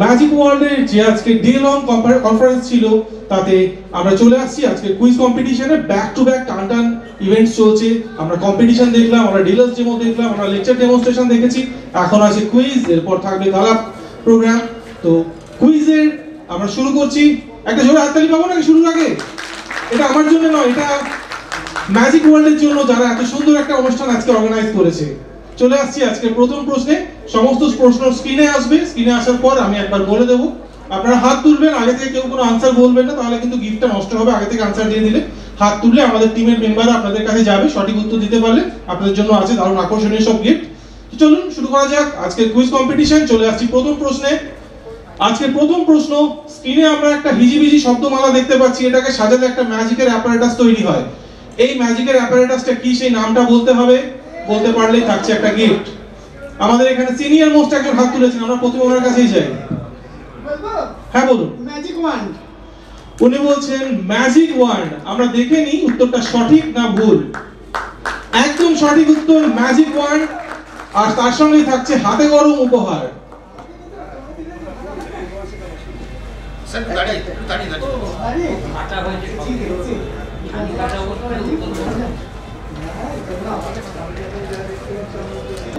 Magic ওয়ার্ল্ডের যে আজকে ডে লং কনফারেন্স ছিল তাতে আমরা চলে আসছি আজকে কুইজ কম্পিটিশনে। ব্যাক টু ব্যাক টান ইভেন্টস চলছে। আমরা কম্পিটিশন দেখলাম, আমরা ডিলার্স ডেমো দেখলাম, আমরা লেকচার ডেমনস্ট্রেশন দেখেছি, এখন আছে কুইজ, এরপর থাকবে গালা প্রোগ্রাম। তো কুইজের আমরা শুরু করছি। একটা জোরে হাততালি পাবো নাকি শুরুর আগে? এটা আমার জন্য নয়, এটা ম্যাজিক ওয়ার্ল্ডের জন্য, যারা এত সুন্দর একটা অনুষ্ঠান আজকে অর্গানাইজ করেছে। চলে আসছি আজকে প্রথম প্রশ্নে। সমস্ত প্রশ্ন স্ক্রিনে আসবে, স্ক্রিনে আসার পর আমি একবার বলে দেবো, আপনারা হাত তুলবেন। আগে থেকে কেউ কোনো আনসার বলবেন না, তাহলে কিন্তু গিফটটা নষ্ট হবে। আগে থেকে আনসার দিয়ে দিলে হাত তুললে আমাদের টিমের মেম্বাররা আপনাদের কাছে যাবে, সঠিক উত্তর দিতে পারলে আপনাদের জন্য আছে দারুণ আকর্ষণীয় সব গিফট। চলুন শুরু করা যাক আজকের কুইজ কম্পিটিশন। চলে আসছি প্রথম প্রশ্নে। আজকের প্রথম প্রশ্ন, স্ক্রিনে আমরা একটা হিজিবিজি শব্দমালা দেখতে পাচ্ছি। এটাকে সাজালে একটা ম্যাজিকের অ্যাপারেটাস তৈরি হয়। এই ম্যাজিকের অ্যাপারেটাসটা কি সেই নামটা বলতে হবে, বলতে পারলেই থাকছে একটা গিফট। আমাদের এখানে সিনিয়র মোস্ট একজন হাত তুলেছেন, আমরা প্রথমে ওনার কাছেই যাই। হ্যাঁ বলুন। Magic wand. উনি বলছেন ম্যাজিক ওয়ান্ড। আমরা দেখে নিই উত্তরটা সঠিক না ভুল। একদম সঠিক উত্তর, ম্যাজিক ওয়ান্ড। আর তার সঙ্গেই থাকছে হাতে গরম উপহার।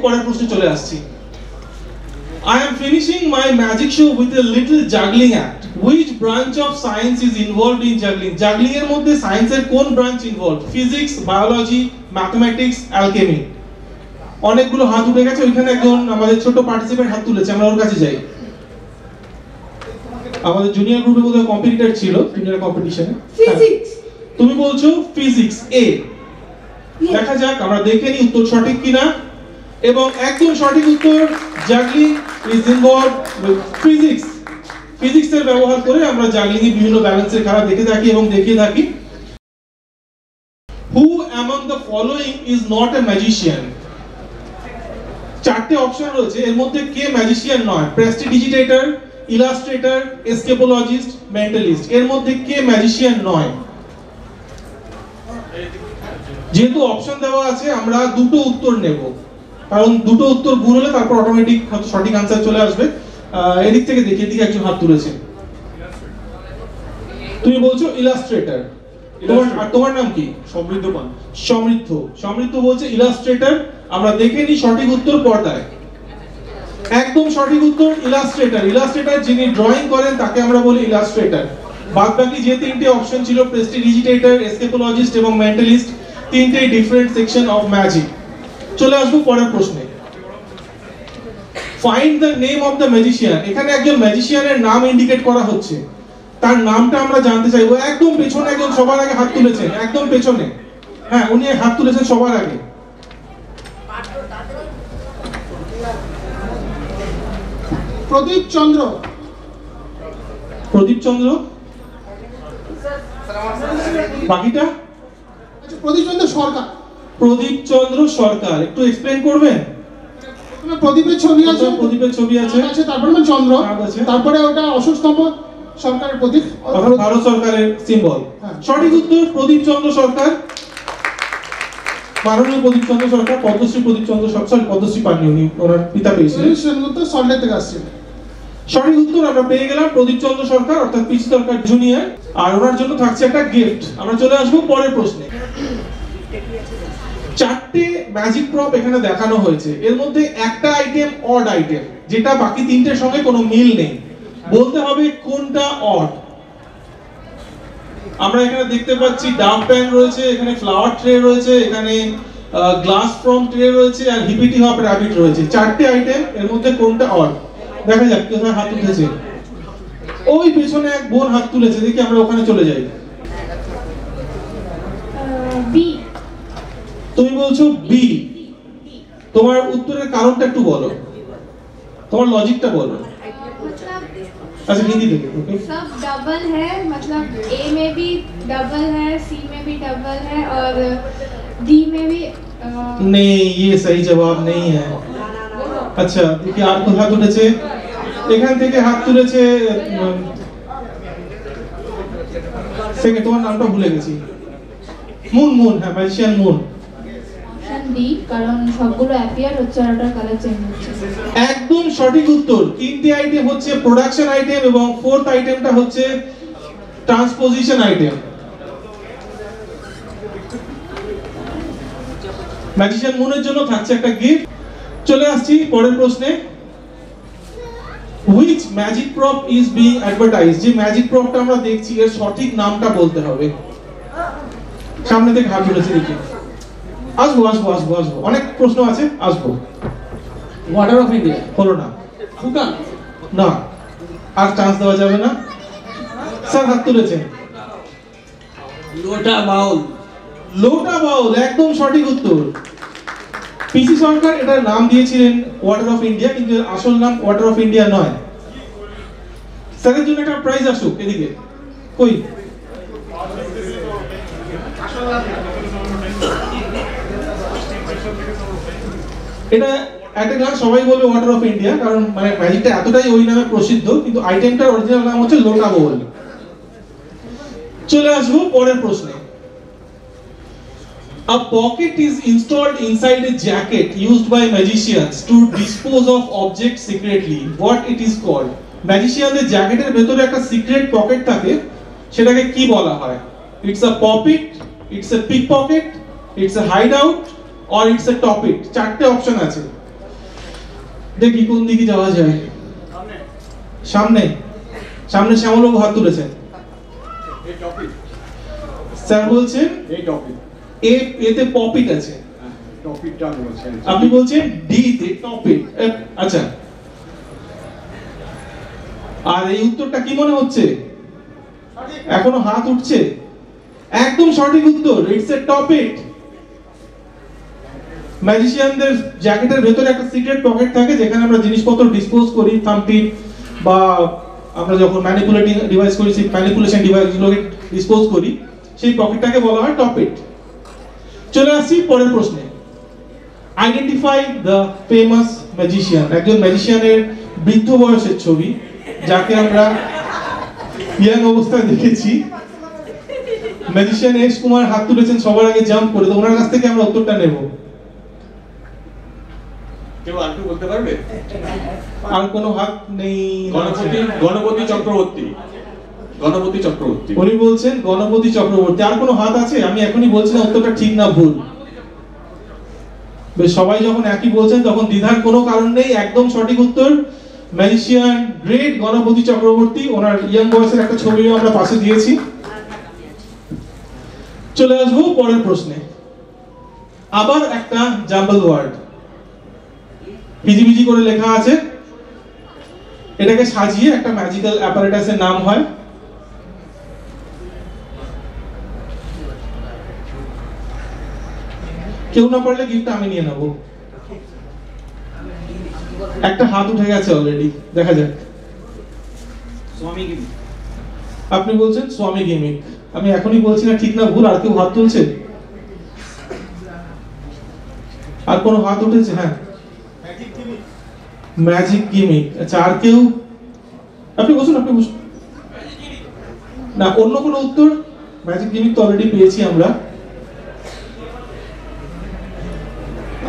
পরের প্রশ্নে চলে আসছি। I am finishing my magic show with a little juggling act. Which branch of science is involved in juggling? Juggling এর মধ্যে সায়েন্সের কোন branch involved? Physics, biology, mathematics, alchemy. অনেকগুলো হাত উঠে গেছে। ওইখানে একজন আমাদের ছোট পার্টিসিপেন্ট হাত তুলেছে, আমরা ওর কাছে যাই। আমাদের জুনিয়র গ্রুপে বোধহয় কম্পিটিটর ছিল জুনিয়র কম্পিটিশনে। ফিজিক্স। তুমি বলছো ফিজিক্স এ। দেখা যাক, আমরা দেখে নিই উত্তর সঠিক কিনা। এবং একদম সঠিক উত্তর, juggling is involved with physics. ফিজিক্সের ব্যবহার করে আমরা জাগলিং এর বিভিন্ন ব্যালেন্সের খেলা দেখে থাকি এবং দেখিয়ে থাকি। হু among the following is not a magician? চারটে অপশন রয়েছে, এর মধ্যে কে ম্যাজিশিয়ান নয়? প্রেস্টিডিজিটেটর, ইলাস্ট্রেটর, এসকেপোলজিস্ট, মেন্টালিস্ট। এর মধ্যে কে ম্যাজিশিয়ান নয়? যেহেতু অপশন দেওয়া আছে, আমরা দুটো উত্তর নেব, কারণ দুটো উত্তর ভুল হলে তারপর অটোমেটিক সঠিক আনসার চলে আসবে। এদিক থেকে দেখি, এদিকে একজন হাত তুলেছে। তুমি বলছো ইলাস্ট্রেটর। তোমার নাম কি? সমৃদ্ধ পান। সমৃদ্ধ বলছে ইলাস্ট্রেটর। আমরা দেখে নিই সঠিক উত্তর পর্দায়। একদম সঠিক উত্তর ইলাস্ট্রেটর। ইলাস্ট্রেটর যিনি ড্রয়িং করেন তাকে আমরা বলি ইলাস্ট্রেটর। বাদ বাকি যে তিনটে অপশন ছিল, প্রেস্টিডিজিটেটর, এসকেপোলজিস্ট এবং মেন্টালিস্ট, তিনটেই ডিফারেন্ট সেকশন অফ ম্যাজিক। চলে আসবো পরের প্রশ্নে। Find the name of the magician. এখানে একজন ম্যাজিশিয়ানের নাম ইন্ডিকেট করা হচ্ছে, তার নামটা আমরা জানতে চাইবো। একদম পেছনে একজন সবার আগে হাত তুলেছেন, একদম পেছনে। হ্যাঁ, উনি হাত তুলেছেন সবার আগে। প্রদীপ চন্দ্র। প্রদীপ চন্দ্র। বাকিটা? প্রদীপ চন্দ্র সরকার। প্রদীপ চন্দ্র সরকার, একটু এক্সপ্লেইন করবেন? প্রদীপের ছবি আছে, প্রদীপের ছবি আছে, তারপরে চন্দ্র, তারপরে ওটা অশোক স্তম্ভ, সরকারের প্রতীক, ভারত সরকারের সিম্বল। সঠিক উত্তর প্রদীপ চন্দ্র সরকার। মাননীয় প্রদীপ চন্দ্র সরকার, পদ্মশ্রী প্রদীপ চন্দ্র সরকার, পদ্মশ্রী পাননি উনি, ওনার পিতা পেয়েছিলেন। সল্টলেক থেকে আসছেন। সঠিক উত্তর আমরা পেয়ে গেলাম, প্রদীপ চন্দ্র সরকার অর্থাৎ পিসি সরকার জুনিয়র। আর ওনার জন্য থাকছে একটা গিফট। আমরা চলে আসবো পরের প্রশ্নে। চারটে ম্যাজিক প্রপ এখানে দেখানো হয়েছে, এর মধ্যে একটা আইটেম অড আইটেম, যেটা বাকি তিনটের সঙ্গে কোনো মিল নেই। বলতে হবে কোনটা অড। আমরা এখানে দেখতে পাচ্ছি ডাব প্যান রয়েছে, এখানে ফ্লাওয়ার ট্রে রয়েছে, এখানে গ্লাস ফ্রম ট্রে রয়েছে, আর হিপিটি হপ র‍্যাবিট রয়েছে। চারটে আইটেম, এর মধ্যে কোনটা অড? দেখা যাক কোথায় হাত উঠেছে। ওই পেছনে এক বোন হাত তুলেছে, দেখি আমরা ওখানে চলে যাই। বি। তুমি বলছো বি। তোমার উত্তরের কারণটা একটু বলো, তোমার লজিকটা বলো। अच्छा हिंदी देखिए। ओके, सब डबल है, मतलब ए में भी डबल है, सी में भी डबल है और डी में भी नहीं, ये सही जवाब नहीं है। अच्छा देखिए, আর কোথায় হাত উঠেছে? এখান থেকে হাত তুলেছে সেকেন্ড, তোমার নামটা ভুলে গেছি। মুন। হ্যাঁ, ম্যাজিশিয়ান মুন। অপশন ডি, কারণ সবগুলো অ্যাপিয়ার হচ্ছে আর ওটার কালার চেঞ্জ হচ্ছে। একদম সঠিক উত্তর। তিনটে আইটেম হচ্ছে প্রোডাকশন আইটেম এবং ফোর্থ আইটেমটা হচ্ছে ট্রান্সপোজিশন আইটেম। ম্যাজিশিয়ান মুনের জন্য থাকছে একটা গিফট। চলে আসছি পরের প্রশ্নে। Which magic prop is being advertised? যে ম্যাজিক প্রপটা আমরা দেখছি এর সঠিক নামটা বলতে হবে। সামনে থেকে হাত তুলেছে দেখি। আসবো আসবো আসবো আসবো, অনেক প্রশ্ন আছে, আসবো। ওয়াটার অফ ইন্ডিয়া, হলো না। ফুকান, না, আর চান্স দেওয়া যাবে না। স্যার হাত তুলেছেন। লোটা বাউল। লোটা বাউল একদম সঠিক উত্তর। পিসি সরকার এটার নাম দিয়েছিলেন ওয়াটার অফ ইন্ডিয়া, কিন্তু এর আসল নাম ওয়াটার অফ ইন্ডিয়া নয়। স্যারের জন্য একটা প্রাইজ আসুক এদিকে। কই? এটা একটা গান সবাই বলবে ওয়াটার অফ ইন্ডিয়া, কারণ মানে ম্যাজিকটা এতটাই ওই নামে প্রসিদ্ধ, কিন্তু আইটেমটার অরিজিনাল নাম হচ্ছে লোটা বাউল। চলে আসবো পরের প্রশ্নে। A pocket is installed inside a jacket used by magicians to dispose of objects secretly. What it is called? ম্যাজিশিয়ানদের জ্যাকেটের ভেতরে একটা সিক্রেট পকেট থাকে, সেটাকে কি বলা হয়? It's a poppet, it's a pickpocket, it's a hideout, or it's a top it. চারটে option আছে, দেখি কোন দিকে যাওয়া যায়। সামনে সামনে শ্যামলবাবু হাত তুলেছেন। স্যার বলছেন এই টপিক, এতে পপিট আছে, টপিকটা বলছেন আপনি বলছেন ডি তে টপিক। আচ্ছা, আর এই উত্তরটা কি মনে হচ্ছে? এখনো হাত উঠছে। একদম সঠিক উত্তর, ইটস এ টপিক। ম্যাজিশিয়ানদের জ্যাকেটের ভেতরে একটা সিক্রেট পকেট থাকে যেখানে আমরা জিনিসপত্র ডিসপোজ করি, থাম্পিং বা আমরা যখন ম্যানিপুলেটিং ডিভাইস করি, সেই ম্যানিপুলেশন ডিভাইসগুলোকে ডিসপোজ করি, সেই পকেটটাকে বলা হয় টপিক। চলে আসছি পরের প্রশ্নে। Identify the famous magician. একজন ম্যাজিশিয়ানের বৃদ্ধ বয়সের ছবি, যাকে আমরা ইয়াং অবস্থায় দেখেছি। ম্যাজিশিয়ান এস কুমার হাত তুলেছেন সবার আগে জাম্প করে, তো ওনার কাছ থেকে আমরা উত্তরটা নেব। কেউ আর কি বলতে পারবে? আর কোনো হাত নেই। গণপতি চক্রবর্তী। গণপতি চক্রবর্তী। উনি বলছেন গণপতি চক্রবর্তী। আর কোনো হাত আছে? আমি এখনই বলছি না উত্তরটা ঠিক না ভুল। বেশ, সবাই যখন একই বলছেন তখন দ্বিধার কোনো কারণ নেই। একদম সঠিক উত্তর, ম্যাজিশিয়ান গ্রেট গণপতি চক্রবর্তী। ওনার ইয়াং বয়সের একটা ছবিও আমরা পাশে দিয়েছি। চলে আসবো পরের প্রশ্নে। আবার একটা জাম্বল ওয়ার্ড, হিজিবিজি করে লেখা আছে। এটাকে সাজিয়ে একটা ম্যাজিক্যাল অ্যাপারেটাসের নাম হয়। কেউ না পারলে গিফটটা আমি নিয়ে নেব। একটা হাত উঠে গেছে অলরেডি, দেখা যাক। স্বামী গিমিক। আপনি বলছেন স্বামী গিমিক। আমি এখনই বলছি না ঠিক না ভুল। আর কেউ হাত তুলছে? আর কোনো হাত উঠেছে? হ্যাঁ, ম্যাজিক গিমিক। আচ্ছা, আর কেউ? আপনি বসুন, আপনি বসুন। না, অন্য কোনো উত্তর? ম্যাজিক গিমিক তো অলরেডি পেয়েছি আমরা।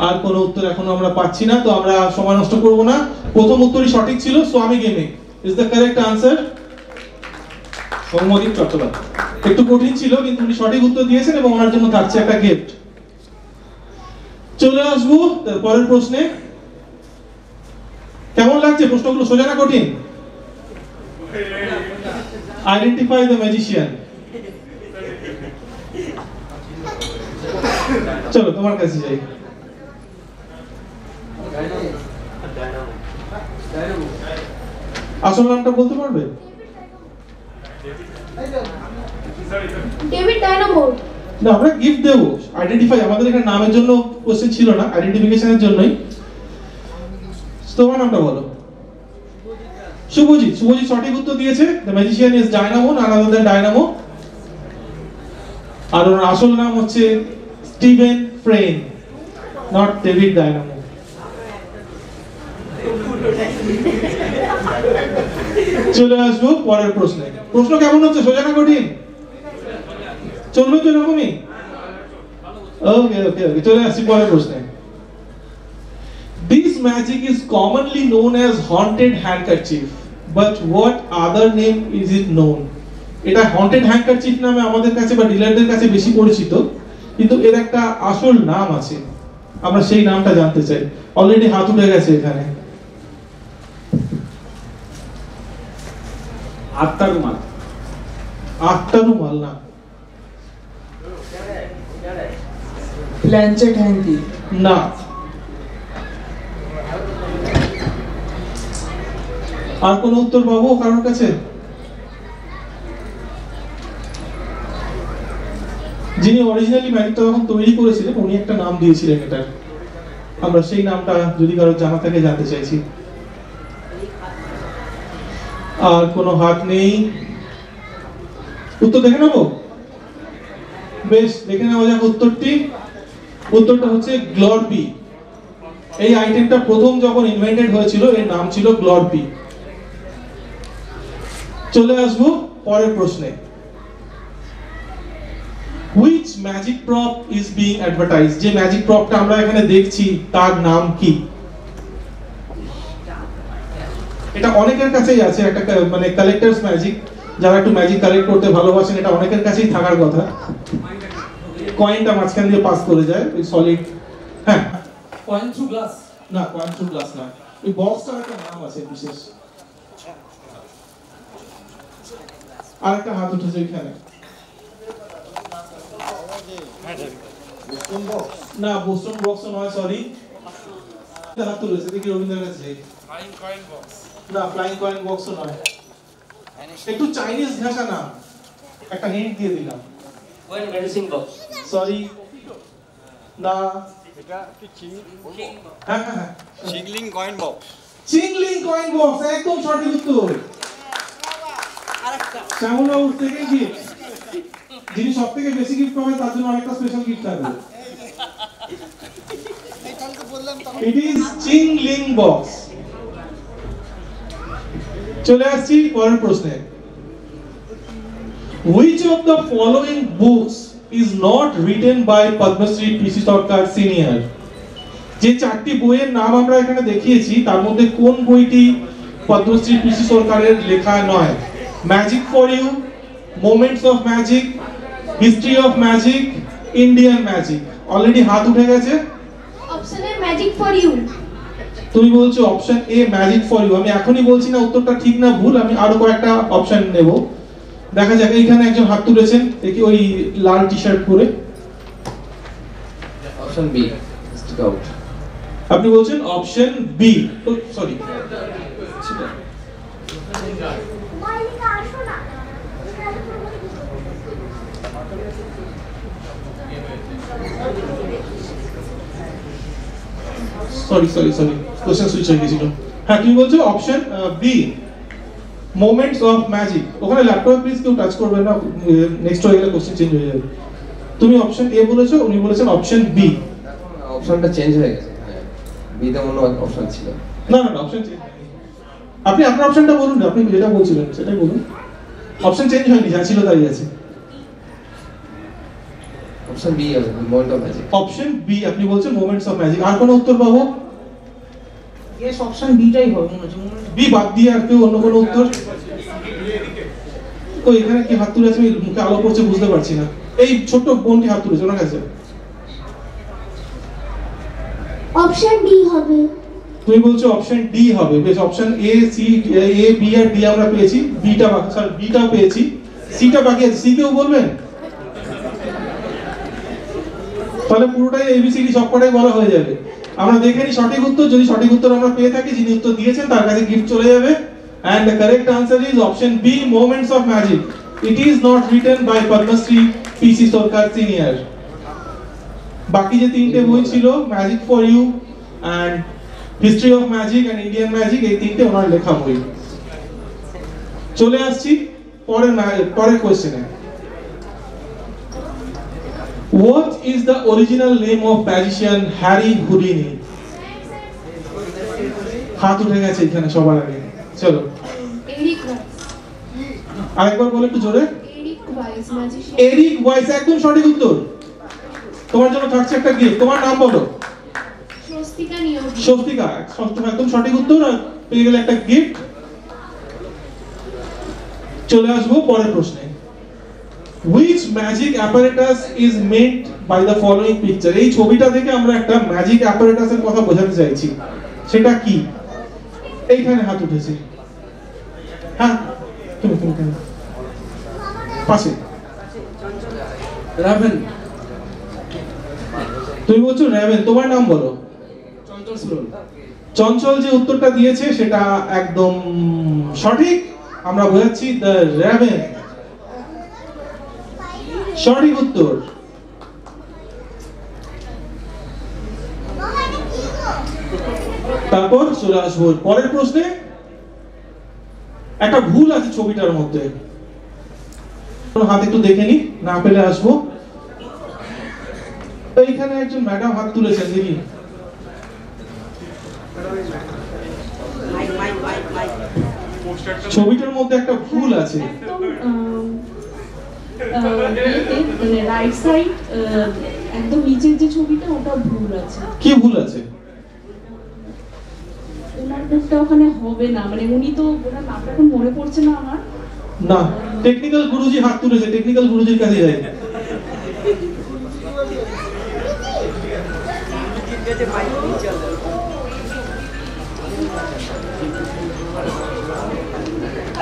আর কোনো উত্তর এখনো আমরা পাচ্ছি না, তো আমরা সময় নষ্ট করব না। প্রথম উত্তরই সঠিক ছিল, স্বামী gaming is the correct answer. Soumyadip Chattopadhyay. একটু কঠিন ছিল, কিন্তু উনি সঠিক উত্তর দিয়েছেন এবং ওনার জন্য থাকছে একটা গিফট। চলে আসবো পরের প্রশ্নে। কেমন লাগছে প্রশ্নগুলো? সোজা না কঠিন? Identify the magician. চলো তোমার কাছে যাই। আসল নামটা বলতে পারবে? David Dynamo. না, আমরা গিফট দেবো। আইডেন্টিফাই আমাদের এখানে নামের জন্য কোশ্চেন ছিল না, আইডেন্টিফিকেশনের জন্যই। তোমার নামটা বলো। শুভজিৎ। শুভজিৎ সঠিক উত্তর দিয়েছে। The magician is Dynamo, none other than Dynamo. আর ওর আসল নাম হচ্ছে Steven Frayne, not David Dynamo. চলে আসবো পরের প্রশ্নে। প্রশ্ন কেমন হচ্ছে? সোজা না কঠিন? চলবে তো এরকমই? ওকে চলে আসছি পরের প্রশ্নে। This magic is commonly known as haunted handkerchief, but what other name is it known? এটা haunted handkerchief নামে আমাদের কাছে বা ডিলারদের কাছে বেশি পরিচিত, কিন্তু এর একটা আসল নাম আছে, আমরা সেই নামটা জানতে চাই। অলরেডি হাত উঠে গেছে এখানে। আটটা রুমাল। আটটা রুমাল না, প্ল্যানচেট হ্যাঙ্কি না, আর কোন উত্তর পাবো কারোর কাছে? যিনি অরিজিনালি ম্যাজিকটা যখন তৈরি করেছিলেন উনি একটা নাম দিয়েছিলেন এটার, আমরা সেই নামটা যদি কারো জানা থাকে জানতে চাইছি। আর কোনো হাত নেই, উত্তর দেখে নেবো? বেশ, দেখে নেওয়া যাক উত্তরটি। উত্তরটা হচ্ছে গ্লরপি। এই আইটেমটা প্রথম যখন ইনভেন্টেড হয়েছিল এর নাম ছিল গ্লরপি। চলে আসবো পরের প্রশ্নে। Which magic prop is being advertised? যে ম্যাজিক প্রপটা আমরা এখানে দেখছি তার নাম কি? এটা অনেকের কাছেই আছে, একটা মানে কালেক্টরস ম্যাজিক, যারা একটু ম্যাজিক কালেক্ট করতে ভালোবাসেন এটা অনেকের কাছেই থাকার কথা। কয়েনটা মাঝখান দিয়ে পাস করে যায়, ওই সলিড। হ্যাঁ, কয়েন থ্রু গ্লাস। না, কয়েন থ্রু গ্লাস না, ওই বক্সটার একটা নাম আছে বিশেষ। আর একটা হাত উঠেছে এখানে। না, বোস্টন বক্স নয়, সরি। হাত তুলেছে, দেখি রবীন্দ্রের কাছে। Flying coin box. না, ফ্লাইং কয়েন বক্স নয়, একটু চাইনিজ ভাষা নাম, একটা হিন্ট দিয়ে দিলাম। Coin medicine box. সরি, না। এটা কি হ্যাঁ, চিংলিং কয়েন বক্স। চিংলিং কয়েন বক্স, একদম সঠিক উত্তর। শ্যামল বাবুর থেকে গিফট, যিনি সব থেকে বেশি গিফট পাবেন তার জন্য আরেকটা স্পেশাল গিফট থাকবে। It is chingling box. চলে আসছি পরের প্রশ্নে। Which of the following books is not written by Padmasree P.C. Sarkar Senior? যে চারটি বইয়ের নাম আমরা এখানে দেখিয়েছি তার মধ্যে কোন বইটি পদ্মশ্রী পিসি সরকারের লেখা নয়? Magic for you, moments of magic, history of magic, Indian magic. Already হাত উঠে গেছে। Option A magic for you. তুমি বলছো option A magic for you. আমি এখনই বলছি না উত্তরটা ঠিক না ভুল, আমি আরো কয়েকটা অপশন নেব। দেখা যাক, এইখানে একজন হাত তুলেছেন, দেখি ওই লাল টি শার্ট পরে। Option B, stick out. আপনি বলছেন option B, sorry, question switch হয়ে গেছিল। হ্যাঁ, তুমি বলছো option B, moments of magic. ওখানে ল্যাপটপ প্লিজ কেউ টাচ করবে না, নেক্সট হয়ে গেলে কোশ্চেন চেঞ্জ হয়ে যাবে। তুমি অপশন এ বলেছো, উনি বলেছেন অপশন বি। অপশনটা চেঞ্জ হয়ে গেছে। হ্যাঁ, বি তে মনে হয় অপশন ছিল। না, অপশন চেঞ্জ। আপনি আপনার অপশনটা বলুন না, আপনি যেটা বলছিলেন সেটাই বলুন। অপশন চেঞ্জ হয়নি, যা ছিল তাই আছে। অপশন বি হবে, moment of magic. Option B আপনি বলছেন মোমেন্টস অফ ম্যাজিক। আর কোনো উত্তর পাবো? ইয়েস, অপশন বিটাই হবে মনে হচ্ছে। বি বাদ দিয়ে আর কেউ অন্য কোনো উত্তর? ওই এখানে কি হাত তুলেছে, আমি মুখে আলো পড়ছে বুঝতে পারছি না। এই ছোট্ট বোনটি হাত তুলেছে, ওনার কাছে। অপশন ডি হবে। তুমি বলছো অপশন ডি হবে। বেশ, option A, C, A, B আর ডি আমরা পেয়েছি, বিটা বাকি, সরি বিটা পেয়েছি, সিটা বাকি আছে। সি কেউ বলবেন? তাহলে পুরোটাই এবিসিডি সবকটাই বলা হয়ে যাবে। আমরা দেখে নিই সঠিক উত্তর। যদি সঠিক উত্তর আমরা পেয়ে থাকি, যিনি উত্তর দিয়েছেন তার কাছে গিফট চলে যাবে। And the correct answer is option B, Moments of Magic. It is not written by Padmasree P.C. Sarkar Senior. বাকি যে তিনটে বই ছিল, magic for you and history of magic and Indian magic, এই তিনটে ওনার লেখা বই। চলে আসছি পরের কোশ্চেনে। What is the original name of magician Harry Houdini? হাত উঠে গেছে এখানে সবার আগে। চলো, এরিক ওয়াইস। আরেকবার বলে একটু জোরে। Eric wise magician. Eric wise, একদম সঠিক উত্তর। তোমার জন্য থাকছে একটা গিফট। তোমার নাম বলো। স্বস্তিকা নিয়োগী। স্বস্তিকা, একদম সঠিক উত্তর, আর পেয়ে গেলে একটা গিফট। চলে আসবো পরের প্রশ্নে। Which magic apparatus is meant by the following picture? এই ছবিটা থেকে আমরা একটা ম্যাজিক অ্যাপারেটাসের কথা বোঝাতে চাইছি, সেটা কি? এইখানে হাত উঠেছে। হ্যাঁ, তুমি কেন পাশে? রাভেন। তুমি বলছো র্যাভেন, তোমার নাম বলো। চঞ্চল সুরল। চঞ্চল যে উত্তরটা দিয়েছে সেটা একদম সঠিক। আমরা বোঝাচ্ছি দ্য র্যাভেন, সঠিক উত্তর। তারপর চলে আসবো পরের প্রশ্নে। একটা ভুল আছে ছবিটার মধ্যে, হাত একটু দেখে নি, না পেলে আসবো। এইখানে একজন ম্যাডাম হাত তুলেছেন, দেখি। ছবিটার মধ্যে একটা ভুল আছে। মানে রাইট সাইড একদম নিচের যে ছবিটা ওটা ভুল আছে। কি ভুল আছে? ওনার মুখটা ওখানে হবে না, মানে উনি তো ওনার নামটা এখন মনে পড়ছে না আমার। না, টেকনিক্যাল গুরুজি হাত তুলেছে, টেকনিক্যাল গুরুজির কাছে যাই।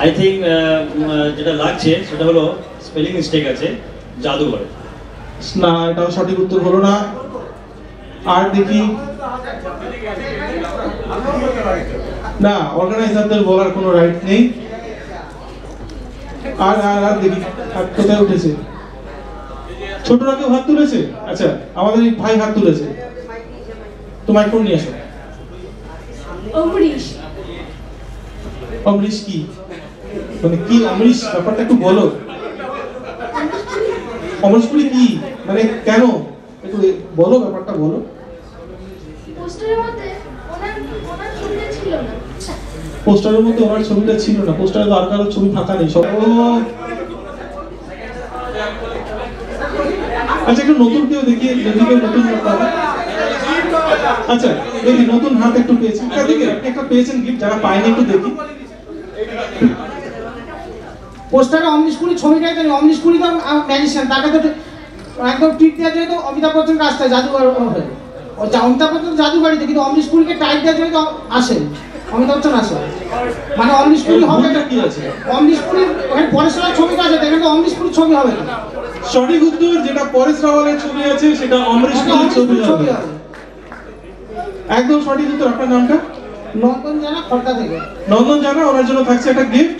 আই থিঙ্ক যেটা লাগছে সেটা হলো স্পেলিং মিস্টেক আছে, জাদুঘর। না, এটাও সঠিক উত্তর হলো না। আর দেখি, না, অর্গানাইজারদের বলার কোনো রাইট নেই। আর আর আর দেখি, আর কোথায় উঠেছে? ছোটরা কেউ হাত তুলেছে? আচ্ছা, আমাদের এই ভাই হাত তুলেছে। তোমার ফোন নিয়ে আসো। অমরিশ। অমরিশ কি? মানে কি অমরিশ, ব্যাপারটা একটু বলো। অমরিশ পুরি কি, মানে কেন, একটু বলো, ব্যাপারটা বলো। পোস্টারের মধ্যে ওনার ছবিটা ছিল না। পোস্টারের মধ্যে ওনার ছবিটা ছিল না? পোস্টারে তো আর কারোর ছবি ফাঁকা নেই, সব। আচ্ছা, একটু নতুন কেউ দেখি, যদি কেউ নতুন হাত পাবে। আচ্ছা, দেখি নতুন হাত একটু পেয়েছেন, একটা পেয়েছেন গিফট, যারা পায়নি একটু দেখি। পোস্টারে অমরিশ পুরী ছবিটাই তো, অমরিশ পুরী তো ম্যাজিশিয়ান, তাকে তো একদম ট্রিট দেওয়ার জন্য তো অমিতাভ বচ্চন রাস্তায় জাদুঘর হয়। অমিতাভ বচ্চন জাদুঘাড়িতে, কিন্তু অমরিশ পুরীকে টাইট দেওয়ার জন্য তো আসেন, অমিতাভ বচ্চন আসে। মানে অমরিশ পুরী হবে না, কি আছে? অমরিশ পুরী ওখানে পরেশ রাওয়ালের ছবি আছে, এখানে তো অমরিশ পুরীর ছবি হবে না। সঠিক উত্তর, যেটা পরেশ রাওয়ালের ছবি আছে সেটা অমরিশ পুরীর ছবি হবে। একদম সঠিক উত্তর। আপনার নামটা? নন্দন জানা, খড়দা থেকে। নন্দন জানা, ওনার জন্য থাকছে একটা গিফট।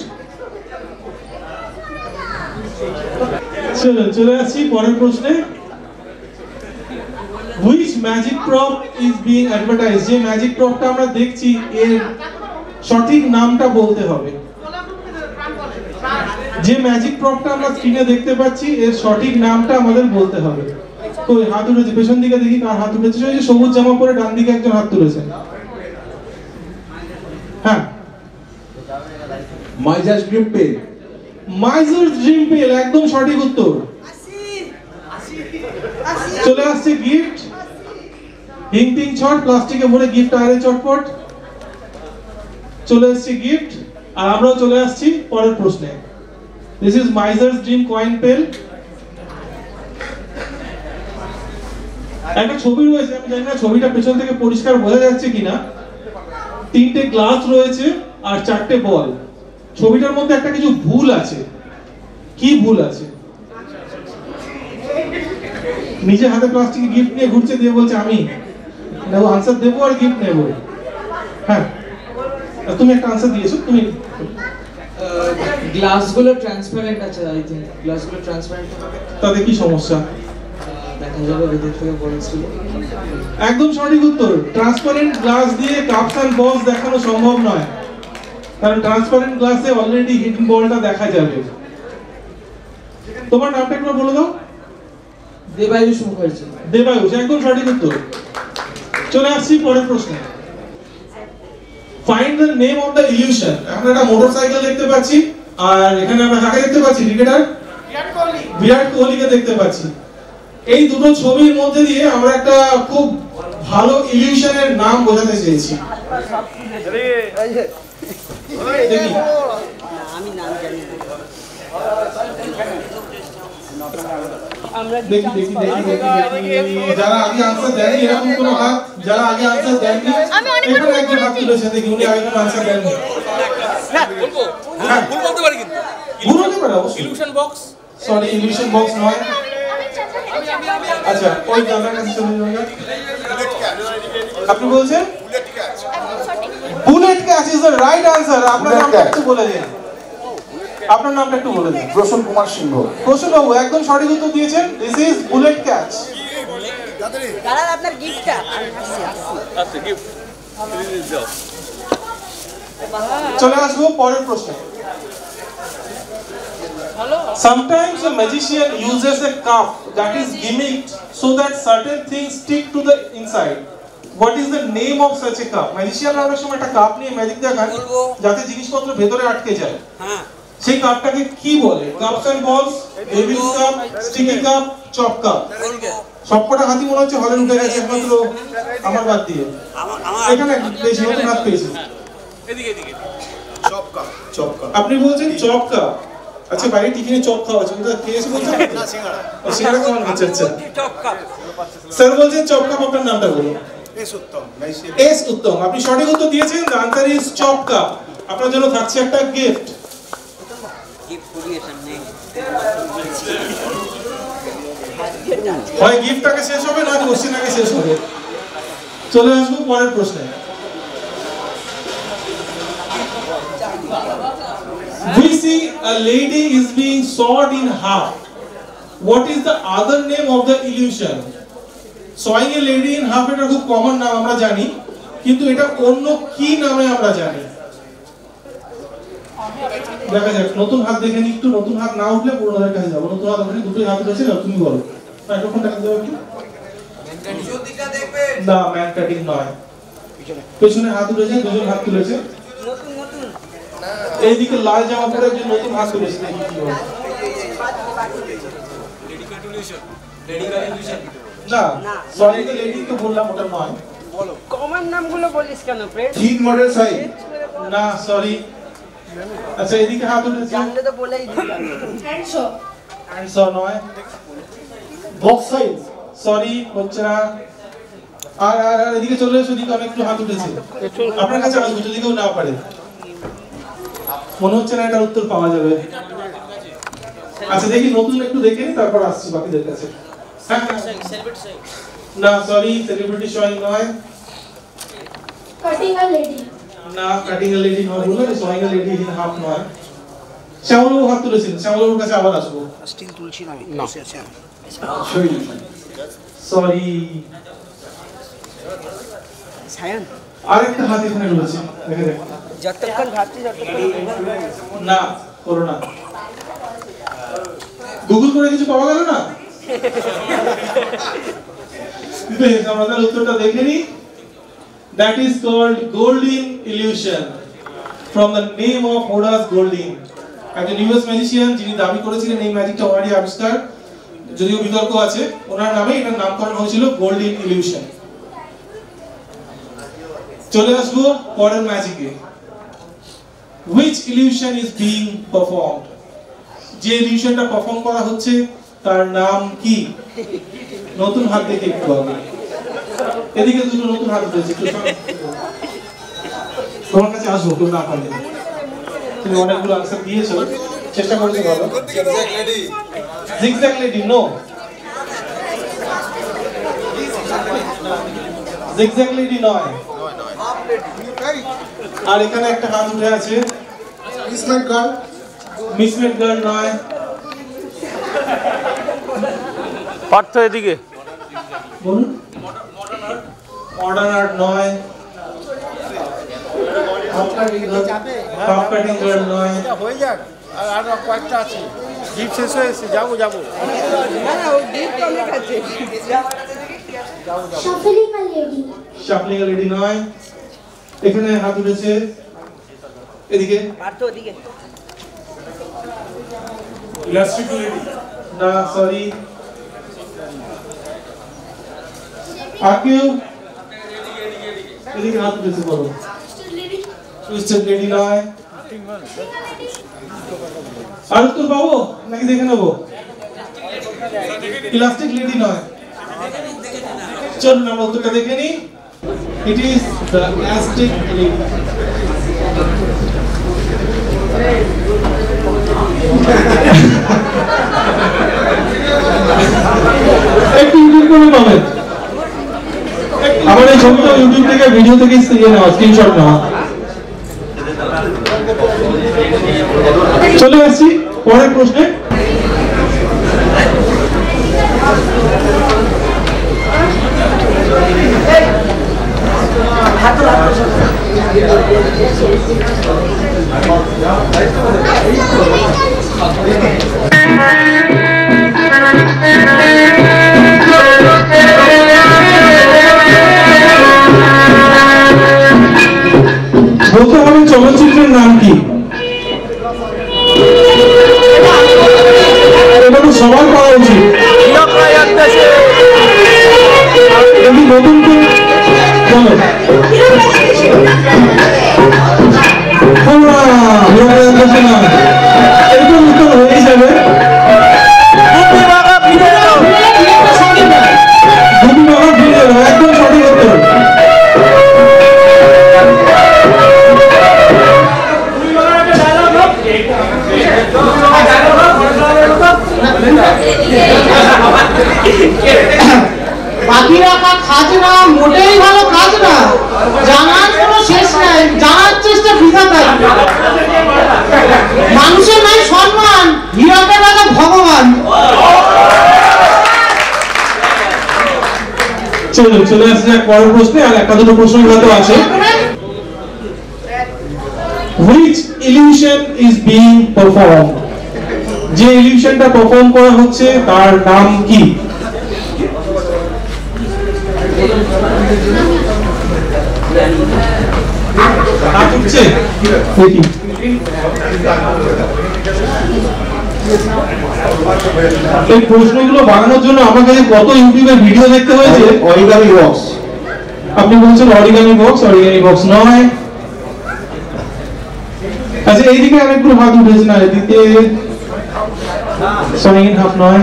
চলে আসছি পরের প্রশ্নে। Which magic prop is being advertised? যে ম্যাজিক প্রপটা আমরা দেখছি এর সঠিক নামটা বলতে হবে। যে ম্যাজিক প্রপটা আমরা স্ক্রিনে দেখতে পাচ্ছি এর সঠিক নামটা আমাদের বলতে হবে। তো হাত উঠেছে, পেছন দিকে দেখি কার হাত উঠেছে। ওই যে সবুজ জামা পরে ডান দিকে একজন হাত তুলেছেন। হ্যাঁ, মাইজাস ড্রিম পেন। মাইজার্স ড্রিম পেন, একদম সঠিক উত্তর। চলে আসছে গিফট। হিং টিং ছট, প্লাস্টিকে ভরে গিফট আরে চটপট। চলে আসছে গিফট, আর আমরাও চলে আসছি পরের প্রশ্নে। This is miser's dream coin pen. একটা ছবি রয়েছে, আমি জানি না ছবিটা পেছন থেকে পরিষ্কার বোঝা যাচ্ছে কিনা। 3টে গ্লাস রয়েছে আর 4টে বল। ছবিটার মধ্যে একটা কিছু ভুল আছে। কি ভুল আছে? নিজে হাতে প্লাস্টিক গিফট নিয়ে ঘুরছে, দিয়ে বলছে আমি নেবো, আনসার দেবো আর গিফট নেবো। হ্যাঁ, তুমি একটা আনসার দিয়েছো। তুমি গ্লাসগুলো ট্রান্সপারেন্ট আছে, আই থিংক গ্লাসগুলো ট্রান্সপারেন্ট। তাতে কি সমস্যা? দেখা যাবে ভিতর থেকে বলেছিল। একদম সঠিক উত্তর। ট্রান্সপারেন্ট গ্লাস দিয়ে কাপস এন্ড বলস দেখানো সম্ভব নয়, কারণ ট্রান্সপারেন্ট গ্লাসে অলরেডি হিডেন বলটা দেখা যাবে। তোমার নামটা একবার বলে দাও। দেবায়ুষ মুখার্জি। দেবায়ুষ, একদম সঠিক উত্তর। চলে আসছি পরের প্রশ্নে। Find the name of the illusion. আমরা একটা মোটরসাইকেল দেখতে পাচ্ছি, আর এখানে আমরা কাকে দেখতে পাচ্ছি? ক্রিকেটার বিরাট কোহলিকে দেখতে পাচ্ছি। এই দুটো ছবির মধ্যে দিয়ে আমরা একটা খুব ভালো ইলিউশনের নাম বোঝাতে চেয়েছি। দেখি আমি নাম জানি না। যারা আগে আনসার দেননি, এরকম কোনো হাত, যারা আগে আনসার দেননি এখানে একজন হাত তুলেছে, দেখি উনি আগে কোনো আনসার দেননি। ভুল বলতে পারি, কিন্তু ভুল হতে পারে অবশ্যই। Illusion box, sorry illusion box নয়। আচ্ছা ওই জায়গার কাছে চলে যাবেন। আপনি বলছেন bullet catch is the right answer. আপনার নামটা একটু বলে দিন, আপনার নামটা একটু বলে দিন। প্রসন্ন কুমার সিংহ। প্রসন্ন বাবু একদম সঠিক উত্তর দিয়েছেন, দিস ইজ বুলেট ক্যাচ। দাদা আপনার গিফটটা। আচ্ছা গিফট চলে আসবো পরের প্রশ্নে। Sometimes a magician uses a cup that is gimmicked so that certain things stick to the inside. What is the name of such a cup? Magician অনেক সময় একটা কাপ নিয়ে ম্যাজিক দেখান যাতে জিনিসপত্র ভেতরে আটকে যায়। হ্যাঁ, সেই কাপটাকে কি বলে? কাপস এন্ড বলস, babies cup, sticky cup, chop cup. সবকটা হাতি মনে হচ্ছে হলে উঠে গেছে, একমাত্র আমার বাদ দিয়ে। এখানে বেশি নতুন হাত পেয়েছি। এদিকে এদিকে চপ কাপ। চপ কাপ আপনি বলছেন চপ কাপ। আচ্ছা বাইরে টিফিনে চপ খাওয়া আছে, ওটা খেয়েছি বলছেন না? সিঙ্গাড়া। ও সিঙ্গাড়া খাওয়ানো হচ্ছে। আচ্ছা চপ কাপ স্যার বলছেন চপ কাপ। আপনার নামটা বলুন। এস উত্তম। এস উত্তম, আপনি সঠিক উত্তর দিয়েছেন। The answer is chop cup. আপনার জন্য থাকছে একটা গিফট। গিফট কুরিয়েশন নেই। হয় গিফটটাকে শেষ হবে না কোশ্চেন আগে শেষ হবে। চলে আসবো পরের প্রশ্নে। We see a lady is being sawed in half. What is the other name of the illusion? Sawing a lady in half এটা খুব কমন নাম আমরা জানি, কিন্তু এটা অন্য কি নামে আমরা জানি? দেখা যাক, নতুন হাত দেখে নি একটু। নতুন হাত না উঠলে পুরোনোদের কাছে যাবো। নতুন হাত ওখানে দুটোই হাত উঠেছে, তুমি বলো। মাইক্রোফোনটা দাও একটু। না ম্যান কাটিং নয়। পেছনে হাত উঠেছে, দুজন হাত তুলেছে। এইদিকে লাল জামা পরে একজন নতুন হাত তুলেছে, দেখি কি বলে। না সরি তো লেডি তো বললাম, ওটা নয়। বলো কমন নামগুলো বলিস কেন ফ্রেন্ড? জিন মডেল সাইজ। না সরি। আচ্ছা এদিকে হাত উঠেছে, জানলে তো বলেই দিলাম। হ্যান্ডশো। হ্যান্ডশো নয়। Box size. সরি হচ্ছে না। আর আর আর এদিকে চলে এসো, এদিকে অনেক হাত উঠেছে। আপনার কাছে আসবো যদি কেউ না পারে। মনে হচ্ছে না এটা উত্তর পাওয়া যাবে। আচ্ছা দেখি নতুন একটু দেখে নি, তারপর আসছি বাকিদের কাছে। না সরি, সেলিব্রিটি শোয়িং নয়। কাটিং আ লেডি। না কাটিং এ লেডি নয়, বললাম showing a lady in half নয়। শ্যামলবাবু হাত তুলেছেন, শ্যামলবাবুর কাছে আবার আসবো। স্টিল তুলছি না আমি। সরি। সায়ন আরেকটা হাত এখানে রয়েছে, দেখে দেখ। যতক্ষণ ভাবছি ততক্ষণ না করো না। গুগল করে কিছু পাওয়া গেল না? বেশ, আমরা তার উত্তরটা দেখে নিই। That is called Goldin illusion from the name of Horace Goldin, একজন ইউএস ম্যাজিশিয়ান যিনি দাবি করেছিলেন এই ম্যাজিকটা ওনারই আবিষ্কার, যদিও বিতর্ক আছে। ওনার নামে এটার নামকরণ হয়েছিল গোল্ডিন ইলিউশন। চলে আসবো পরের ম্যাজিকে। Which illusion is being performed? যে ইলিউশনটা পারফর্ম করা হচ্ছে তার নাম কি? নতুন হাত দেখে একটু আগে। এদিকে দুটো নতুন হাত উঠেছে, একটু তোমার কাছে আসবো কেউ না পারলে। তুমি অনেকগুলো আনসার দিয়েছো, চেষ্টা করেছো ভালো। Zigzag lady no. Zigzag lady নয়। আর এখানে একটা হাত উঠে আছে, মিসমেট গার্ল। মিসমেট গার্ল নয়। পার্থ এদিকে বলুন। মডার্ন আর্ট নয়। হাফ কাটিং গার্ল নয়। হয়ে যাক, আর কয়েকটা আছে। গিফট শেষ হয়েছে, যাবো যাবো। না না ও গিফট অনেক আছে। শাফলিং আ লেডি। শাফলিং আ লেডি নয়। এখানে হাত উঠেছে, এদিকে। পার্থ ওদিকে। ইলাস্ট্রিক লেডি না সরি। আর কেউ এদিকে হাত তুলেছে বলো টুইস্টেড লেডি নয় আর উত্তর পাবো নাকি দেখে নেবো ইলাস্টিক লেডি নয় চলুন আমরা উত্তরটা দেখে নিই it is the elastic lady একটু ইউটিউব করে পাবেন আমার এই ছবিটা ইউটিউব থেকে ভিডিও থেকে নেওয়া স্ক্রিনশট নেওয়া চলে আসছি পরের প্রশ্নে বলতে হবে চলচ্চিত্রের নাম কি এটা তো সবার করা উচিত নতুন এরকম উত্তর হয়ে যাবে একদম সঠিক উত্তর বাকি রাখা খাজনা মোটেই ভালো খাজনা জানার কোনো শেষ নাই জানার চেষ্টা বৃথা থাকবে মানুষের নাই সম্মান হীরাকে রাখা ভগবান চলে আসছে পরের প্রশ্নে আর একটা দুটো প্রশ্ন হয়তো আছে which illusion is being performed যে ইলিউশনটা পারফর্ম করা হচ্ছে তার নাম কি এই প্রশ্নগুলো বানানোর জন্য আমাকে কত ইউটিউবে ভিডিও দেখতে হয়েছে অরিগামি বক্স আপনি বলছেন অরিগামি বক্স নয় আচ্ছা এইদিকে অনেকগুলো হাত উঠেছে না এদিকে সেকেন্ড হাফ নয়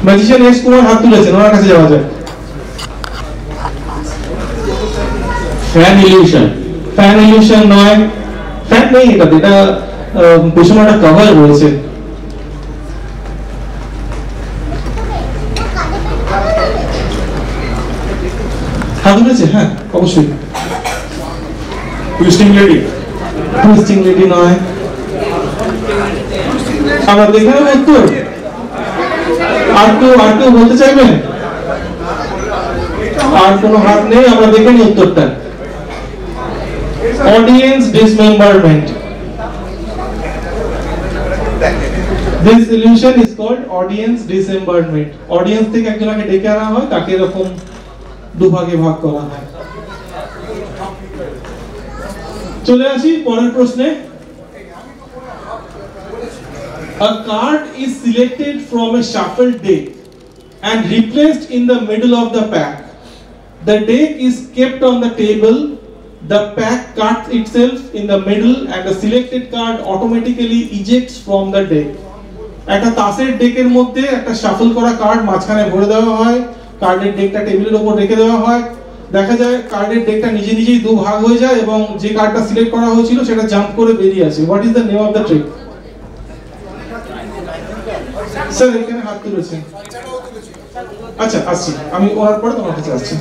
ম্যাজিশিয়ান এস কুমার হাত তুলেছেন ওনার কাছে যাওয়া যায় ফ্যান ইলিউশন নয় ফ্যান নেই এটা পেছনে একটা কভার রয়েছে হাত উঠেছে হ্যাঁ অবশ্যই টুইস্টিং লেডি নয় আমরা দেখে নেব উত্তর আর কেউ বলতে চাইবেন আর কোনো হাত নেই আমরা দেখে নিই উত্তরটা audience ডিসমেম্বারমেন্ট This illusion is called audience dismemberment. Audience থেকে একজনকে ডেকে আনা হয় তাকে এরকম দুভাগে ভাগ করা হয় চলে আসি পরের প্রশ্নে A card is selected from a shuffled deck and replaced in the middle of the pack. The deck is kept on the table. The pack cuts itself in the middle and the selected card automatically ejects from the deck. একটা তাসের ডেকের মধ্যে একটা shuffle করা card মাঝখানে ভরে দেওয়া হয় কার্ডের ডেকটা টেবিলের উপর রেখে দেওয়া হয় দেখা যায় কার্ডের ডেকটা নিজেই দু ভাগ হয়ে যায় এবং যে কার্ডটা সিলেক্ট করা হয়েছিল সেটা জাম্প করে বেরিয়ে আসে what is the name of the trick sir এখানে হাত তুলেছেন আচ্ছা আসছি আমি ওনার পরে তোমার কাছে আসছি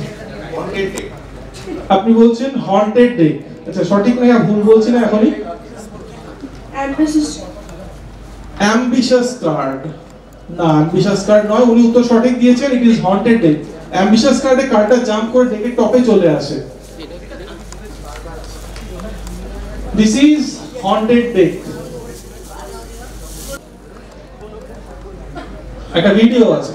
আপনি বলছেন হন্টেড ডেক আচ্ছা সঠিক না ভুল বলছি না এখনই ambitious card না ambitious card নয় উনি উত্তর সঠিক দিয়েছেন it is haunted deck ambitious কার্ডে কার্ডটা জাম্প করে ডেকের টপে চলে আসে দিস ইজ হন্টেড ডেক একটা ভিডিও আছে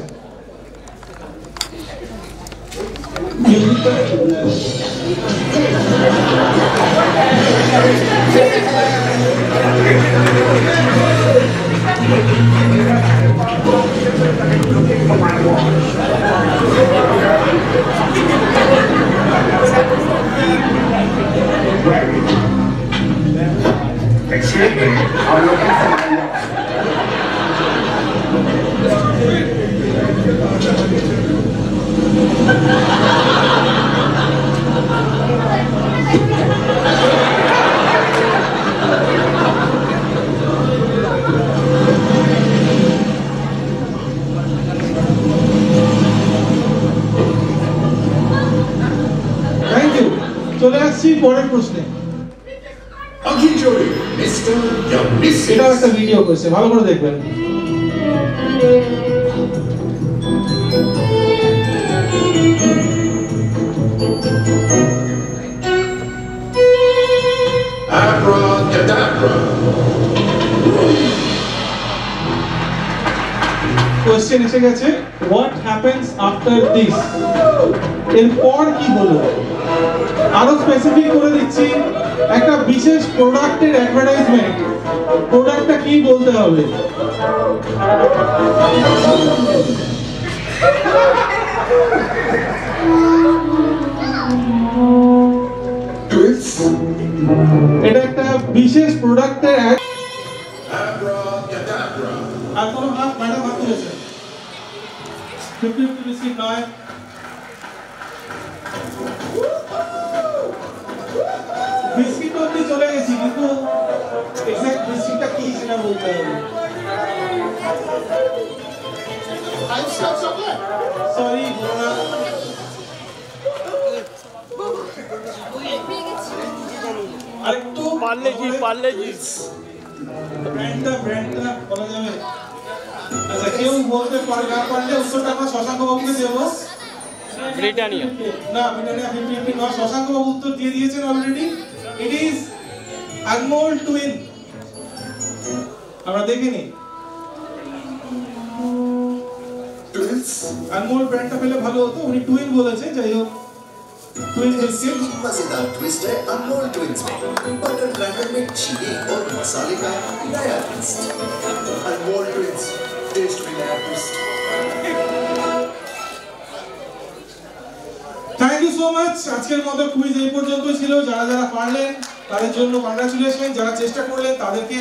পরের প্রশ্নে। এটাও একটা ভিডিও করেছে, ভালো করে দেখবেন। কোশ্চেন এসে গেছে, হোয়াট হ্যাপেন্স আফটার দিস? এরপর কি হলো? আরো স্পেসিফিক করে দিচ্ছি, একটা বিশেষ প্রোডাক্টের অ্যাডভার্টাইজমেন্ট, প্রোডাক্টটা কি বলতে হবে? এটা একটা বিশেষ প্রোডাক্টের আর কোনো হাত ম্যাডাম হাত তুলেছে 50-50 বিস্কিট নয়, বিস্কিট অবধি চলে গেছি কিন্তু এক্সাক্ট বিস্কিটটা কি সেটা বলতে হবে। সরি বলা আরেকটু পার্লেজি ব্র্যান্ডটা বলা যাবে? আচ্ছা, কেউ বলতে পারে না পারলে উত্তরটা আমরা শশাঙ্ক বাবুকে দেবো। ব্রিটানিয়া না, ব্রিটানিয়া 50-50 নয়, শশাঙ্ক বাবু উত্তর দিয়ে দিয়েছেন already. It is Anmol twin. আমরা দেখিনি আনমোল ব্র্যান্ডটা পেলে ভালো হতো, উনি টুইন বলেছে। যাই হোক, ट्विन बिस्किट मजेदार ट्विस्ट है अनमोल ट्विंस में बटर क्रैकर में चीनी और मसाले का नया ट्विस्ट। अनमोल ट्विंस, टेस्ट में नया twist. Thank you so much. আজকের মতো কুইজ এই পর্যন্তই ছিল। যারা যারা পারলেন তাদের জন্য কংগ্রাচুলেশন, যারা চেষ্টা করলেন তাদেরকে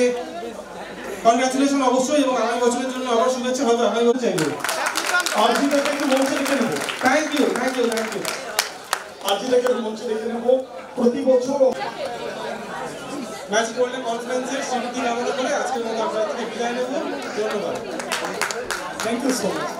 কংগ্রাচুলেশন অবশ্যই, এবং আগামী বছরের জন্য আবার শুভেচ্ছা। হয়তো আগামী বছর চাইবো অর্জিতাকে একটু মঞ্চে রেখে নেবো। Thank you. আজিটাকে মঞ্চে রেখে নেব। প্রতি বছর ম্যাচ করলে কনফারেন্সের স্মৃতি কামনা করে আজকের মতো আপনাদের থেকে বিদায় নেব। ধন্যবাদ। Thank you so much.